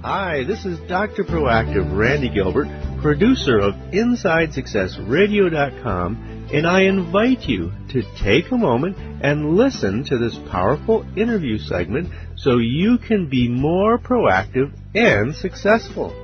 Hi, this is Dr. Proactive Randy Gilbert, producer of InsideSuccessRadio.com, and I invite you to take a moment and listen to this powerful interview segment so you can be more proactive and successful.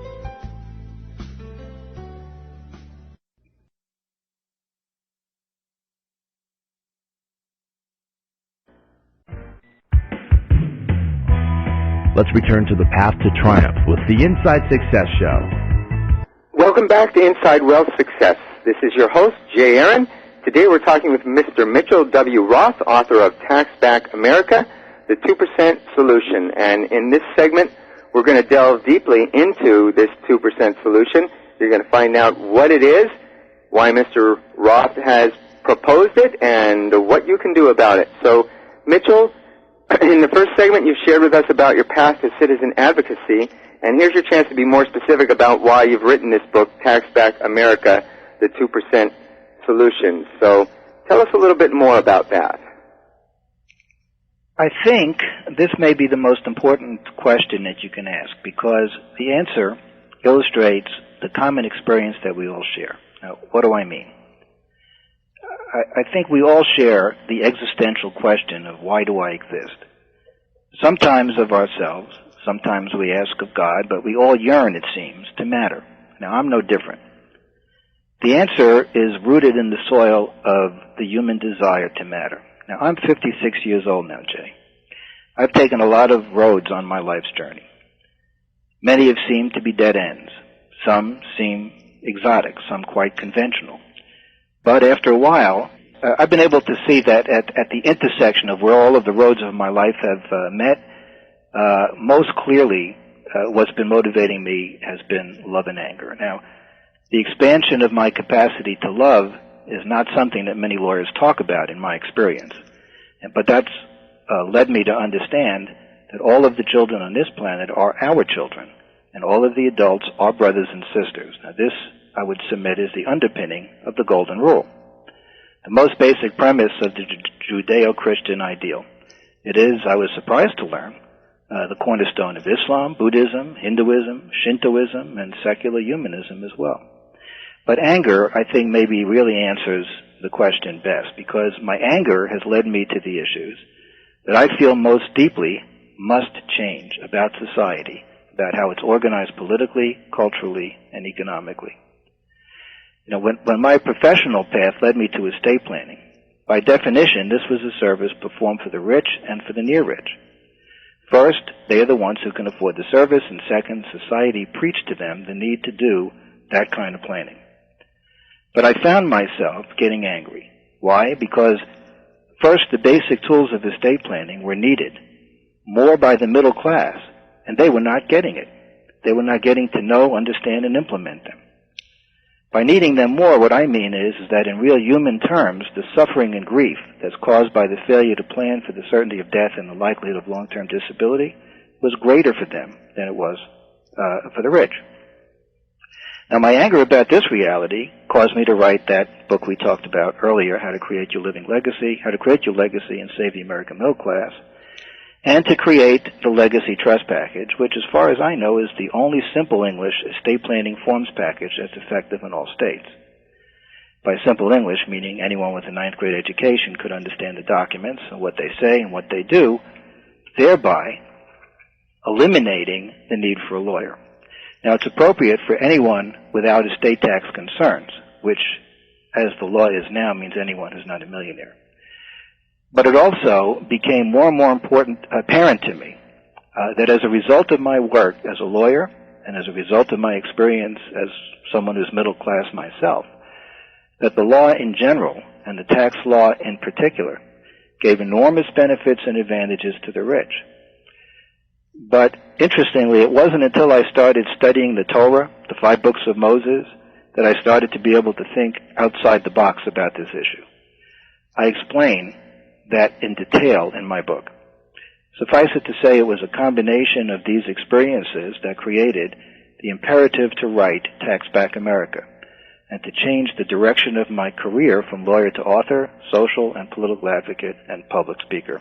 Let's return to the path to triumph with the Inside Success Show. Welcome back to Inside Wealth Success. This is your host, Jay Aaron. Today we're talking with Mr. Mitchell W. Roth, author of Tax Back America, the 2% Solution. And in this segment, we're going to delve deeply into this 2% solution. You're going to find out what it is, why Mr. Roth has proposed it, and what you can do about it. So, Mitchell, in the first segment, you've shared with us about your path to citizen advocacy, and here's your chance to be more specific about why you've written this book, Tax Back America, the 2% Solution. So tell us a little bit more about that. I think this may be the most important question that you can ask, because the answer illustrates the common experience that we all share. Now, what do I mean? I think we all share the existential question of why do I exist? Sometimes of ourselves, sometimes we ask of God, but we all yearn, it seems, to matter. Now, I'm no different. The answer is rooted in the soil of the human desire to matter. Now, I'm 56 years old now, Jay. I've taken a lot of roads on my life's journey. Many have seemed to be dead ends. Some seem exotic, some quite conventional. But after a while, I've been able to see that at the intersection of where all of the roads of my life have met, most clearly what's been motivating me has been love and anger. Now, the expansion of my capacity to love is not something that many lawyers talk about in my experience. But that's led me to understand that all of the children on this planet are our children, and all of the adults are brothers and sisters. Now, this, I would submit, is the underpinning of the Golden Rule, the most basic premise of the Judeo-Christian ideal. It is, I was surprised to learn, the cornerstone of Islam, Buddhism, Hinduism, Shintoism, and secular humanism as well. But anger, I think, maybe really answers the question best, because my anger has led me to the issues that I feel most deeply must change about society, about how it's organized politically, culturally, and economically. You know, when my professional path led me to estate planning, by definition, this was a service performed for the rich and for the near rich. First, they are the ones who can afford the service, and second, society preached to them the need to do that kind of planning. But I found myself getting angry. Why? Because first, the basic tools of estate planning were needed more by the middle class, and they were not getting it. They were not getting to know, understand, and implement them. By needing them more, what I mean is that in real human terms, the suffering and grief that's caused by the failure to plan for the certainty of death and the likelihood of long-term disability was greater for them than it was for the rich. Now, my anger about this reality caused me to write that book we talked about earlier, How to Create Your Legacy and Save the American Middle Class, and to create the Legacy Trust Package, which, as far as I know, is the only simple English estate planning forms package that's effective in all states. By simple English, meaning anyone with a ninth grade education could understand the documents and what they say and what they do, thereby eliminating the need for a lawyer. Now, it's appropriate for anyone without estate tax concerns, which, as the law is now, means anyone who's not a millionaire. But it also became more and more apparent to me that as a result of my work as a lawyer and as a result of my experience as someone who's middle class myself, that the law in general and the tax law in particular gave enormous benefits and advantages to the rich. But interestingly, it wasn't until I started studying the Torah, the 5 books of Moses, that I started to be able to think outside the box about this issue. I explain that in detail in my book. Suffice it to say, it was a combination of these experiences that created the imperative to write Tax Back America and to change the direction of my career from lawyer to author, social and political advocate, and public speaker.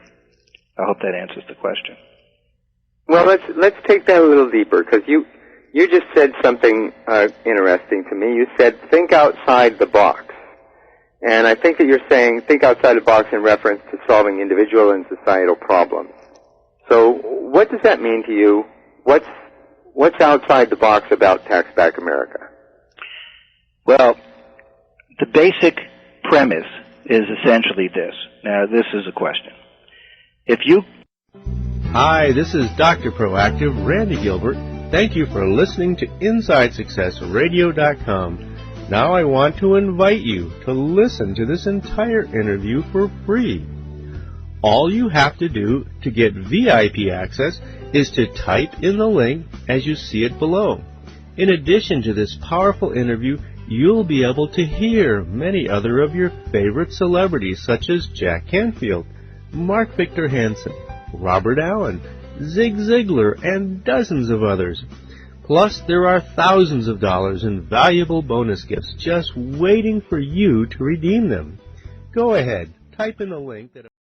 I hope that answers the question. Well, let's take that a little deeper, because you just said something interesting to me. You said think outside the box. And I think that you're saying think outside the box in reference to solving individual and societal problems. So what does that mean to you? What's outside the box about Tax Back America? Well, the basic premise is essentially this. Now, this is a question. Hi, this is Dr. Proactive, Randy Gilbert. Thank you for listening to InsideSuccessRadio.com. Now I want to invite you to listen to this entire interview for free. All you have to do to get VIP access is to type in the link as you see it below. In addition to this powerful interview, you'll be able to hear many other of your favorite celebrities such as Jack Canfield, Mark Victor Hansen, Robert Allen, Zig Ziglar, and dozens of others. Plus, there are thousands of dollars in valuable bonus gifts just waiting for you to redeem them. Go ahead, type in the link that